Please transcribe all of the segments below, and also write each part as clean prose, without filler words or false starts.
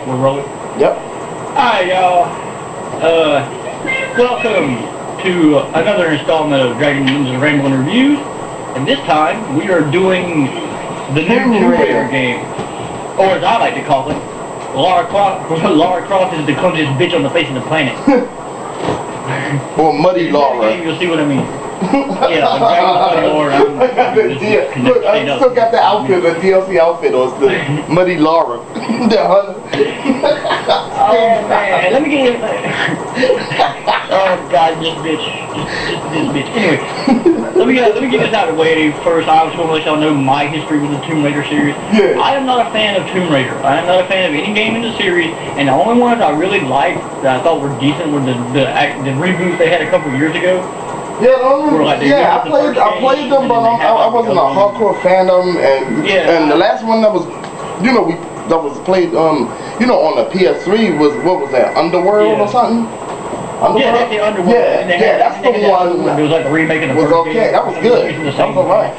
We're rolling. Yep. Alright, y'all. Welcome to another installment of Dragon Ninja Rambling Reviews. And this time, we are doing the new Tomb Raider game. Or as I like to call it, Lara Croft is the clumsiest bitch on the face of the planet. Or Muddy Lara. You'll see what I mean. Yeah, Dragon Lord. Look, I still got the outfit, the DLC outfit, or it's the Muddy Lara. Oh man, let me get it. Oh god, this bitch. Just this bitch. Anyway, let me get this out of the way first. I was going to let y'all know my history with the Tomb Raider series. Yeah. I am not a fan of Tomb Raider. I am not a fan of any game in the series, and the only ones I really liked that I thought were decent were the reboots they had a couple years ago. Yeah, I played them, but I wasn't a hardcore fan of them. And the last one that was, that was played, on the PS3 was, what was that, Underworld or something? Underworld? Yeah, that's the Underworld. That's the one. It was like the remake of the was okay. That was good. That was alright.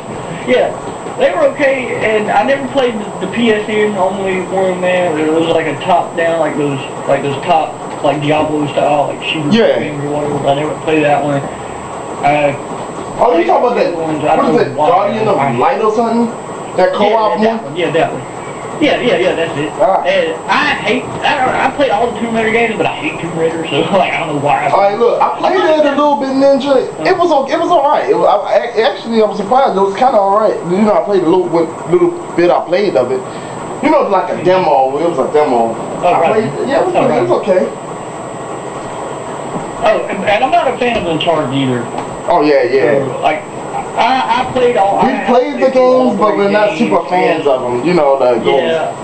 Yeah, they were okay, and I never played the PSN only one, man. It was like a top down, like those top, like Diablo style, like shooter games or whatever. I never played that one. Oh, you talking about that? What is it? Guardian of Light or something? That co-op one? Yeah, that one. Yeah, that's it. And I played all the Tomb Raider games, but I hate Tomb Raider, so like I don't know why. Alright, look, I played it a little bit, Ninja. It was alright. Actually, I was surprised. It was kind of alright. I played a little bit. I played of it. Like a demo. It was a demo. It was okay. Oh, and I'm not a fan of Uncharted either. Oh yeah. So, like, I played all. We played the games, but we're not super fans of them.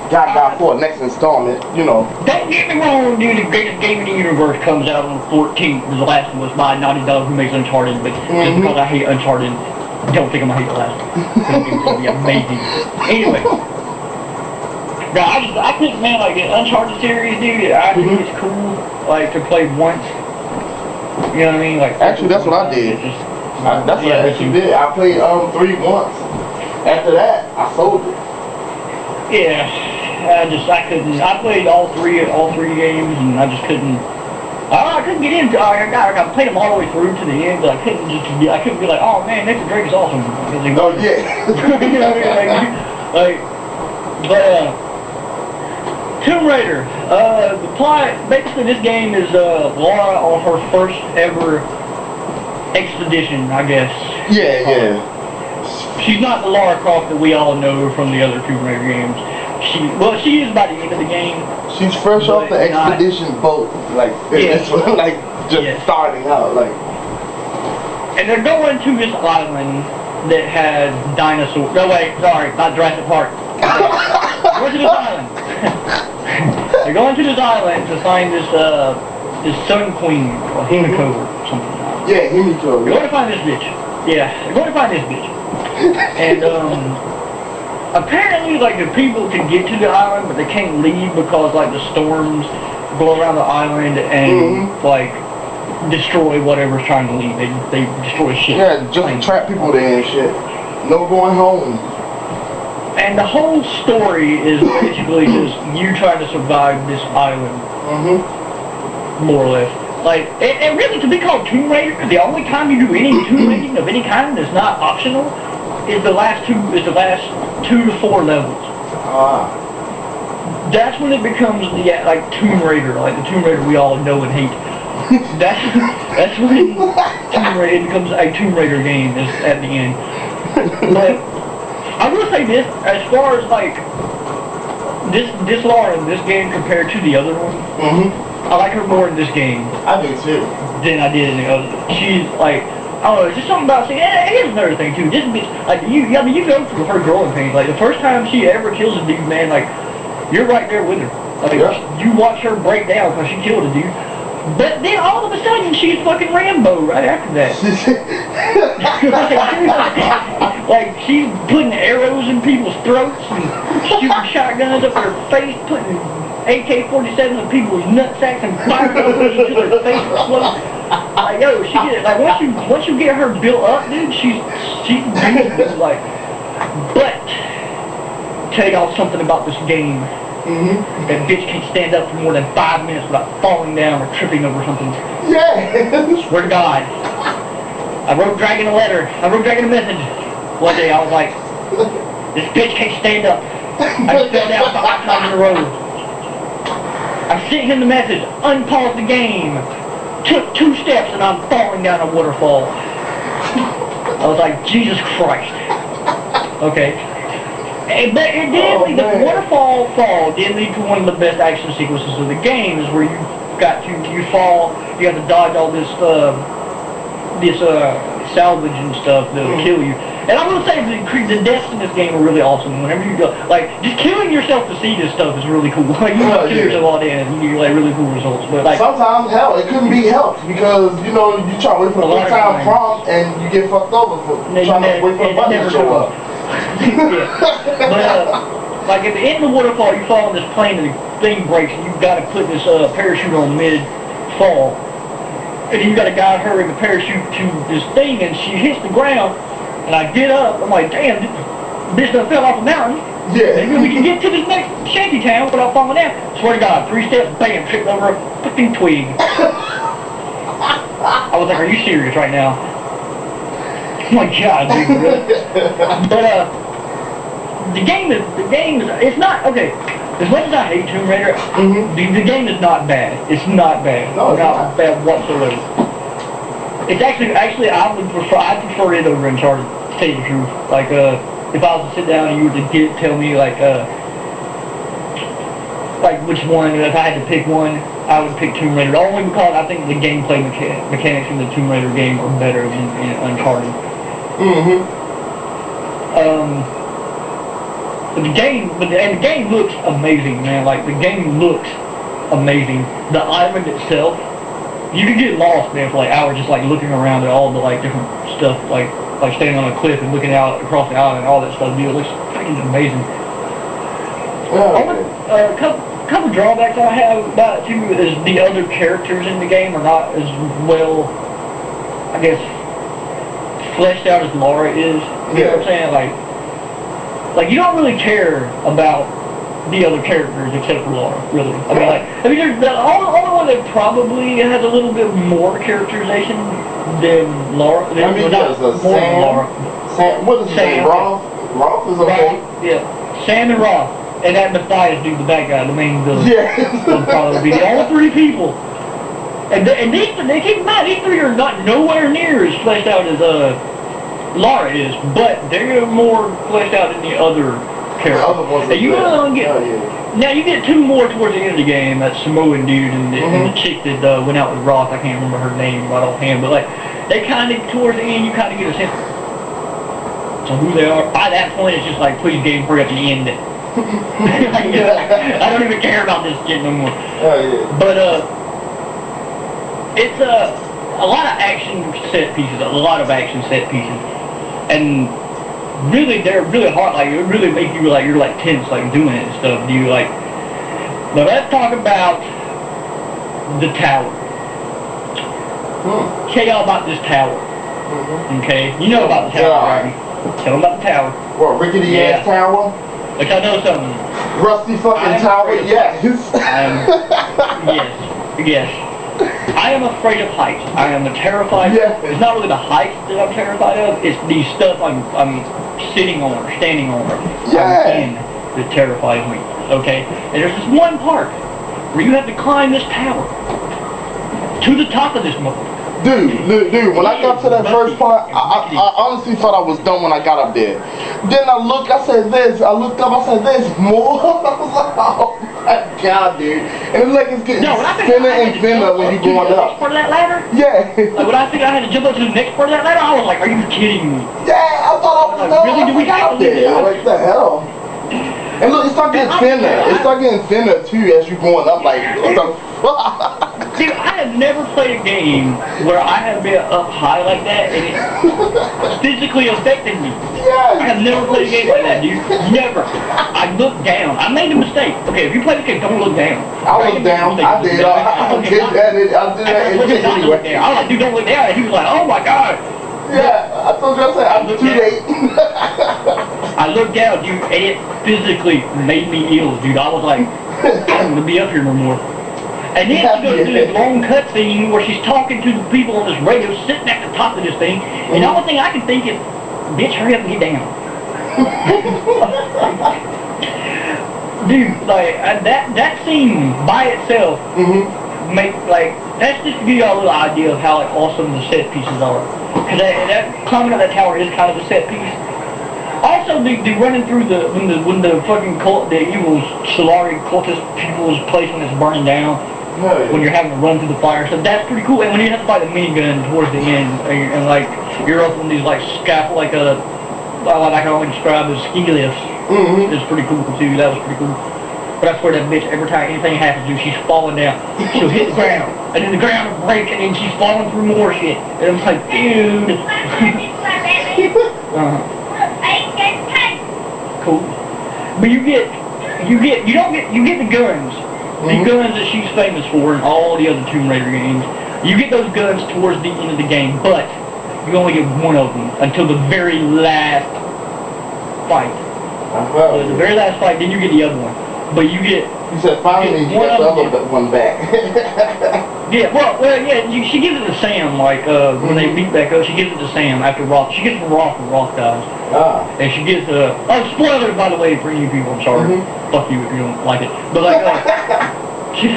God for next installment. Don't get me wrong, dude. The greatest game in the universe comes out on the 14th. The last one was by Naughty Dog, who makes Uncharted. But just because I hate Uncharted, don't think I'm gonna hate the last one. It's gonna be amazing. Anyway. I think, man, like the Uncharted series, dude, I think it's cool, like, to play once. You know what I mean? Like, actually, that's what I did. That's what I actually did. I played 3 once. After that, I sold it. Yeah, I couldn't. I played all three games, and I just couldn't. I couldn't get into. I played them all the way through to the end, but I couldn't be like, oh man, Nathan Drake is awesome. Oh yeah. You know what I mean? But Tomb Raider. The plot, basically this game is Lara on her first ever expedition, I guess. Yeah. She's not the Lara Croft that we all know from the other Tomb Raider games. She is by the end of the game. She's fresh off the expedition boat, starting out, like. And they're going to this island that has dinosaurs. No wait, sorry, not Jurassic Park. Going to this island. They're going to this island to find this Sun Queen, or Himiko, or something. Yeah, Himiko. They're going to find this bitch. Yeah, they're going to find this bitch. And apparently, like, the people can get to the island, but they can't leave because, like, the storms go around the island and like destroy whatever's trying to leave. They destroy shit. Yeah, just trap people there and shit. No going home. And the whole story is basically just you trying to survive this island, more or less. Like, and really, to be called Tomb Raider, the only time you do any tomb raiding of any kind that's not optional is the last 2 to 4 levels. That's when it becomes like Tomb Raider, like the Tomb Raider we all know and hate. That's when Tomb Raider becomes a Tomb Raider game is at the end. But I will say this, as far as like this Lara in this game compared to the other one, I like her more in this game. I do too. Than I did in the other. She's like, I don't know, it's just something about saying, here's another thing too. This bitch, like you go through her growing pains. Like the first time she ever kills a dude, man, like you're right there with her. Like you watch her break down because she killed a dude. But then all of a sudden she's fucking Rambo right after that. like she's putting arrows in people's throats and shooting shotguns up their face, putting AK-47 in people's nutsacks and firing over until their face explodes. Like yo, she get like once you get her built up, dude, she's beautiful. Like, but tell y'all something about this game. That bitch can't stand up for more than 5 minutes without falling down or tripping over something. Yeah. Swear to God. I wrote Dragon a letter. I wrote Dragon a message. One day I was like, this bitch can't stand up. I just fell down 5 times in a row. I sent him the message, unpause the game. Took 2 steps and I'm falling down a waterfall. I was like, Jesus Christ. Okay. But it did lead, the waterfall fall did lead to one of the best action sequences of the game, is where you fall, you have to dodge all this salvage and stuff that'll kill you. And I will say the deaths in this game are really awesome. Whenever you go, like, just killing yourself to see this stuff is really cool. Like, you kill yourself all day and you get like really cool results. But like, sometimes, hell, it couldn't be helped because you know you try to wait for the first time prompt and you get fucked over for trying to wait for the button to show up. But like at the end of the waterfall, you fall on this plane and the thing breaks, and you've got to put this parachute on mid-fall, and you got to guide her in the parachute to this thing, and she hits the ground, and I get up, I'm like, damn, this bitch done fell off a mountain. Yeah. Maybe we can get to this next shanty town without falling down. Swear to God, 3 steps, bam, tripped over a fucking twig. I was like, are you serious right now? Oh my God, dude, really? But the game is, it's not, okay, as much as I hate Tomb Raider, the game is not bad. It's not bad. No, it's not bad whatsoever. It's actually, I prefer it over Uncharted, to tell you the truth. Like, if I was to sit down and you were to tell me, like which one, if I had to pick one, I would pick Tomb Raider. Only because I think the gameplay mechanics in the Tomb Raider game are better than in Uncharted. But the game looks amazing, man. Like, the game looks amazing. The island itself, you could get lost, man, for like hours just like looking around at all the like different stuff, like standing on a cliff and looking out across the island and all that stuff. Dude, it looks freaking amazing. Couple drawbacks I have about it too is the other characters in the game are not as well, I guess, fleshed out as Lara is. You know what I'm saying? Like you don't really care about the other characters except for Lara, really. I mean, there's the only one that probably has a little bit more characterization than Lara. I mean, there's a Sam. What is his name? Roth? Roth is okay. Yeah, Sam and Roth. And that Matthias dude, the bad guy, the main villain. Yeah. Will probably be all 3 people. And these, they keep in mind, these 3 are not nowhere near as fleshed out as Lara is, but they're more fleshed out than the other characters. The other ones and you now you get 2 more towards the end of the game. That Samoan dude and the chick that went out with Roth. I can't remember her name right offhand, but like they kind of towards the end, you kind of get a sense of who they are. By that point, it's just like, please, game, hurry up and end it. I don't even care about this shit no more. But it's a lot of action set pieces, and really they're really hard. Like it really make you like you're like tense, like doing it and stuff. Do you like? But let's talk about the tower. Tell y'all about this tower. Okay, you know about the tower, right? Tell them about the tower. What, rickety ass tower? Like I know something. Rusty fucking tower, yes. Yes. I am afraid of heights. I am terrified. Yeah. It's not really the heights that I'm terrified of. It's the stuff I'm sitting on or standing on or I'm in that terrifies me. Okay? And there's this one part where you have to climb this tower to the top of this motherfucker. Dude, when I got to that first part, I honestly thought I was done when I got up there. Then I looked up, I said, there's more. I was like, oh my God, dude. And it's like it's getting thinner and thinner when you're going up. Next part of that ladder? Yeah. Like when I think I had to jump up to the next part of that ladder, I was like, are you kidding me? Yeah, I thought I was done. Really? Do we got there? Like, the hell? And look, it started getting thinner. It started getting thinner too as you're going up. Like, what the fuck? Dude, I have never played a game where I have been up high like that and it physically affected me. Yes. I have never played a game like that, dude. Never. I looked down. I made a mistake. Okay, if you play this game, don't look down. I looked down. I did. I did that anyway. I was like, dude, don't look down. And he was like, oh my God. Yeah, I told you I said I'm too late. I looked out, dude, and it physically made me ill, dude. I was like, I don't want to be up here no more. And then she goes to this long cutscene where she's talking to the people on this radio, sitting at the top of this thing, and the only thing I can think is, bitch, hurry up and get down. Dude, like, that scene by itself, that's just to give y'all a little idea of how, like, awesome the set pieces are. Because that climbing up that tower is kind of a set piece. Also, the running through when the fucking the evil Solari cultist people's place when it's burning down, when you're having to run through the fire, so that's pretty cool. And when you have to fight a minigun towards the end, and like you're up on these like scaffold, like I can only describe as ski lifts. It's pretty cool too. That was pretty cool. But I swear that bitch, every time anything happens to her, she's falling down. She'll hit the ground, and then the ground will break, and then she's falling through more shit. And I'm like, dude. Cool. But you get the guns. The guns that she's famous for in all the other Tomb Raider games. You get those guns towards the end of the game, but you only get one of them until the very last fight. So the very last fight, then you get the other one. But you get... You said finally you got the other one back. Yeah, yeah, she gives it to Sam, like, when they meet back up, she gives it to Sam after Roth. She gets it from Roth when Roth dies. And she gets, spoilers, by the way, for you people, I'm sorry. Fuck you if you don't like it. But, like, she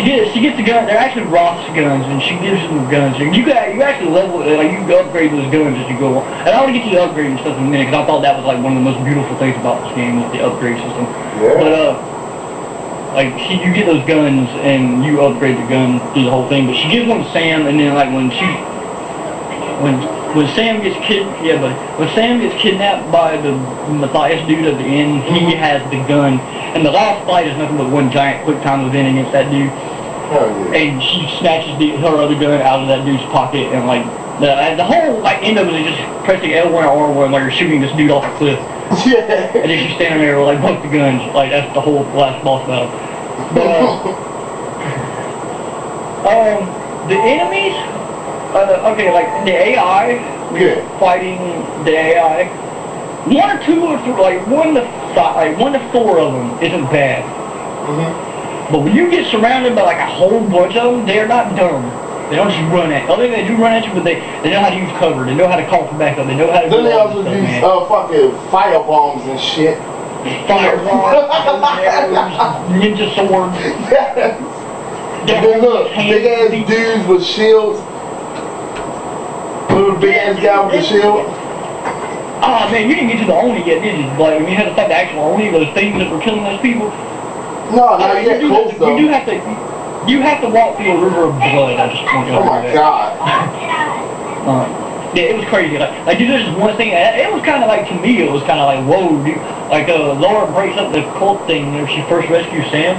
gets the gun, they're actually Roth's guns, and she gives them the guns. And you actually level, like, you can upgrade those guns as you go on. And I want to get you the upgrading stuff in a minute, because I thought that was, like, one of the most beautiful things about this game, was the upgrade system. Yeah. But, like, you get those guns, and you upgrade the gun through the whole thing, but she gives one to Sam, and then, like, when Sam gets when Sam gets kidnapped by the Matthias dude at the end, he has the gun, and the last fight is nothing but one giant quick time event against that dude. And she snatches her other gun out of that dude's pocket, and, like, the whole, like, end of it is just pressing L1 or R1 while you're shooting this dude off a cliff. And then she's standing there with, like, both the guns. Like, that's the whole last boss battle. But, the enemies, okay, like, the AI, fighting the AI, one to four of them isn't bad. But when you get surrounded by, like, a whole bunch of them, they're not dumb. They don't just run at you. I think they do run at you, but they know how to use cover. They know how to call for backup. They know how to do Then they also use fucking fire bombs and shit. Fire bombs, ninja swords. Then look, big ass dudes with shields. Little big ass guy with a shield. Ah, man, you didn't get to the Oni yet, did you? Like, when you had to fight the actual Oni, those things that were killing those people. No, not yet close though. You have to walk through a river of blood. I just want you to know that. Oh my god. Yeah, it was crazy. Like, dude, there's one thing. It was kind of like, to me, it was kind of like, whoa, dude. Like, Laura breaks up the cult thing when she first rescues Sam.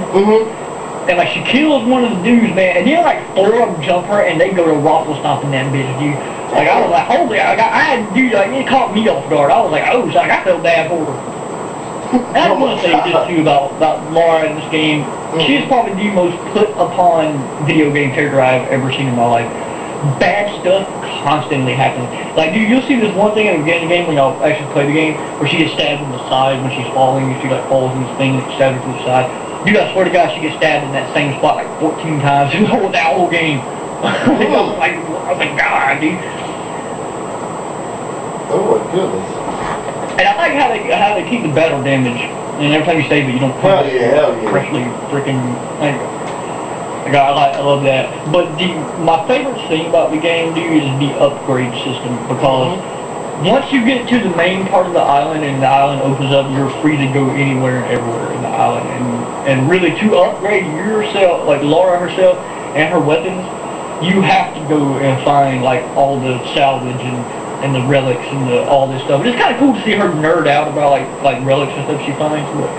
And, like, she kills one of the dudes, man. And then, like, four of them jump her, and they go to raffle stomping that bitch, dude. Like, I was like, holy, I had, dude, like, it caught me off guard. I was like, oh, so I felt bad for her. And I want to say this, too, about Laura in this game. She's probably the most put upon video game character I've ever seen in my life. Bad stuff constantly happens. Like, dude, you'll see this one thing in the game when y'all actually play the game, where she gets stabbed in the side when she's falling, and she, like, falls in this thing and it stabs her to the side. Dude, I swear to God, she gets stabbed in that same spot, like, 14 times in that whole game. I was like, God, dude. Oh, my goodness. And I like how they keep the battle damage. And every time you save it, you don't freshly freaking. I love that. But my favorite thing about the game, dude, is the upgrade system, because once you get to the main part of the island and the island opens up, you're free to go anywhere and everywhere in the island. And really, to upgrade yourself, like Laura herself and her weapons, you have to go and find, like, all the salvage and the relics and all this stuff. And it's kind of cool to see her nerd out about like relics and stuff she finds. But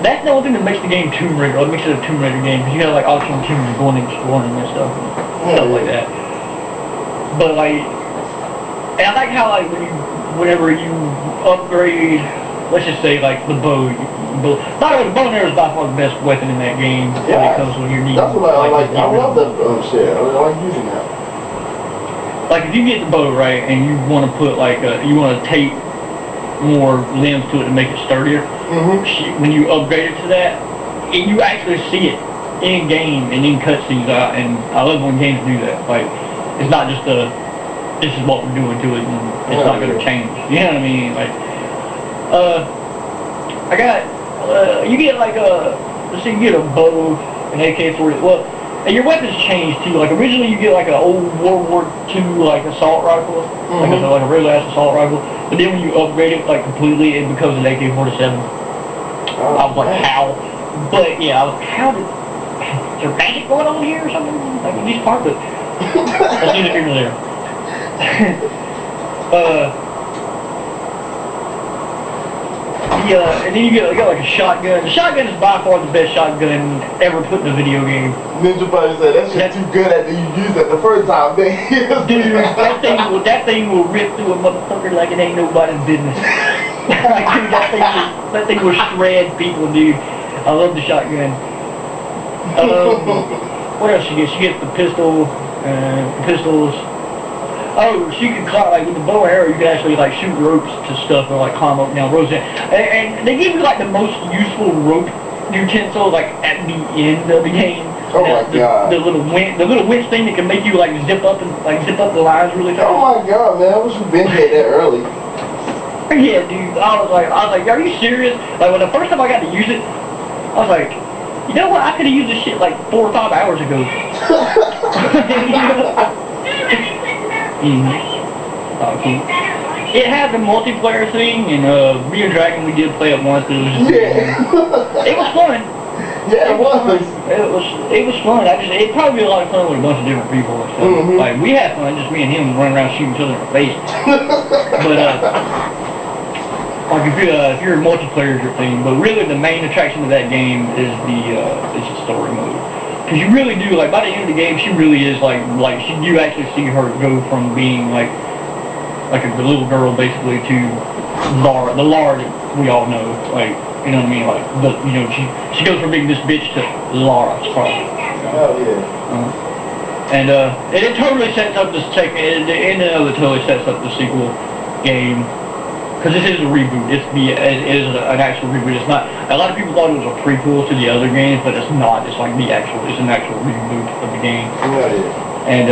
that's the only thing that makes the game Tomb Raider. It makes it a Tomb Raider game, because you got, like, optional tombs going and exploring and stuff like that. But, like, and I like how, like, whenever you upgrade, let's just say, like, the bow. By the way, the bow and arrow is by far the best weapon in that game. When it comes when you're needing. That's what I like. I love that shit. I like using that. Like, if you get the bow, right, and you want to put, like, you want to tape more limbs to it to make it sturdier. When you upgrade it to that, you actually see it in game and in cutscenes. And I love when games do that. Like, it's not just this is what we're doing to it, and it's not going to change. You know what I mean? Like, I got, you get like let's see, you get a bow, an AK-40. Well, and your weapons change too. Like originally, you get like an old World War II like assault rifle, like a real ass assault rifle. But then when you upgrade it like completely, it becomes an AK-47. I was like, how? But yeah, I was how did? Is there magic going on here or something? Like with these parts, but that's neither here nor there. And then you got like a shotgun. The shotgun is by far the best shotgun ever put in a video game. Ninja Buddy said that shit's too good after you use it the first time, man. Dude, that thing will rip through a motherfucker like it ain't nobody's business. Like, dude, that thing will shred people, dude. I love the shotgun. What else she gets? She gets the pistols. Oh, she can climb, like with the bow and arrow, you can actually like shoot ropes to stuff or like climb up down ropes. And they give you like the most useful rope utensil like at the end of the game. Oh my god. The little winch thing that can make you like zip up the lines really fast. Oh my god, man, I wish we'd been here that early. Yeah, dude. I was like, are you serious? Like when the first time I got to use it, I was like, you know what? I could have used this shit like 4 or 5 hours ago. Oh, cool. It had the multiplayer thing, and me and Dragon, we did play it once, but it was just it was fun. Yeah, it was. It was fun. It'd probably be a lot of fun with a bunch of different people and stuff. Like we had fun, just me and him running around shooting each other in the face. But like if you're a multiplayer is your thing, but really the main attraction of that game is the story mode. Because you really do, like, by the end of the game, she really is, you actually see her go from being, like a little girl, basically, to Lara, the Lara that we all know, like, you know what I mean, like, she goes from being this bitch to Lara Croft. Oh, yeah. And it totally sets up the second, the end of it totally sets up the sequel game. Because this is a reboot. It is an actual reboot. It's not. A lot of people thought it was a prequel to the other games, but it's not. It's like it's an actual reboot of the game. Yeah. And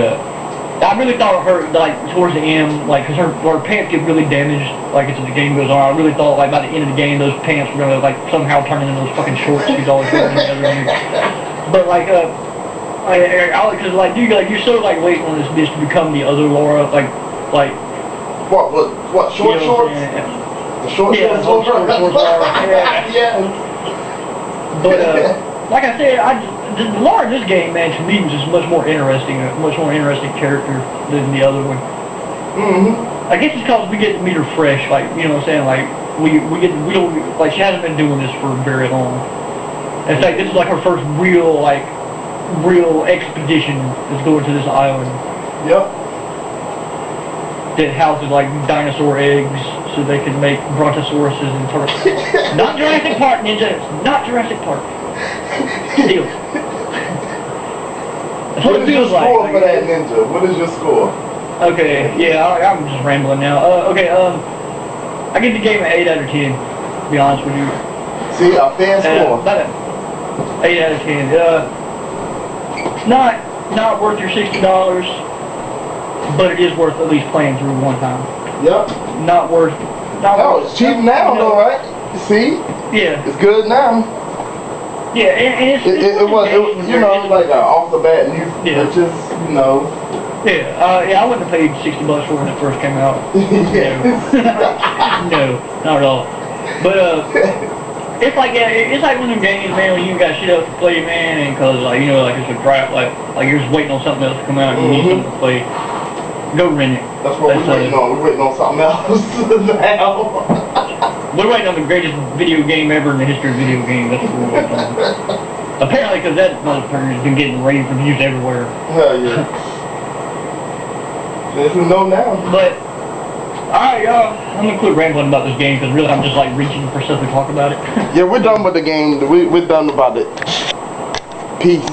I really thought her like towards the end, like because her pants get really damaged, like as the game goes on. I really thought like by the end of the game, those pants were gonna like somehow turn into those fucking shorts she's always wearing in the other game. But like because like dude, like you're so like waiting on this bitch to become the other Laura, like. What, short shorts? Yeah. The short shorts? Yeah. But, like I said, the Laura in this game, man, to me was just much more interesting character than the other one. I guess it's because we get to meet her fresh, like, you know what I'm saying, like, we don't, like, she hasn't been doing this for very long. In fact, this is like her first real expedition is going to this island. Yep. That houses like dinosaur eggs so they can make brontosauruses and turtles. Not Jurassic Park, ninja. Not Jurassic Park. Still. That's what it feels like. What is your score for that, ninja? What is your score? Okay, yeah, I'm just rambling now. Okay, I give the game an 8 out of 10. To be honest with you. See, a fair score. About 8 out of 10. It's not worth your $60. But it is worth at least playing through one time. Yep. Not worth. It's cheap now, though, right? See? Yeah. It's good now. Yeah, and it's it was like off the bat new purchase, you know. Yeah, I wouldn't have paid $60 for it when it first came out. No, not at all. But it's like one of them games, man, when you got shit else to play, man, and cause like like it's a draft, like you're just waiting on something else to come out and you need something to play. Go rent it. That's what we're waiting on. We're waiting on something else now. We're waiting on the greatest video game ever in the history of video games. That's what we're waiting on. Apparently, because that motherfucker has been getting rave reviews everywhere. Hell yeah. Yes, we know now. But, alright, y'all. I'm going to quit rambling about this game because really I'm just like reaching for stuff to talk about it. Yeah, we're done with the game. We're done about it. Peace.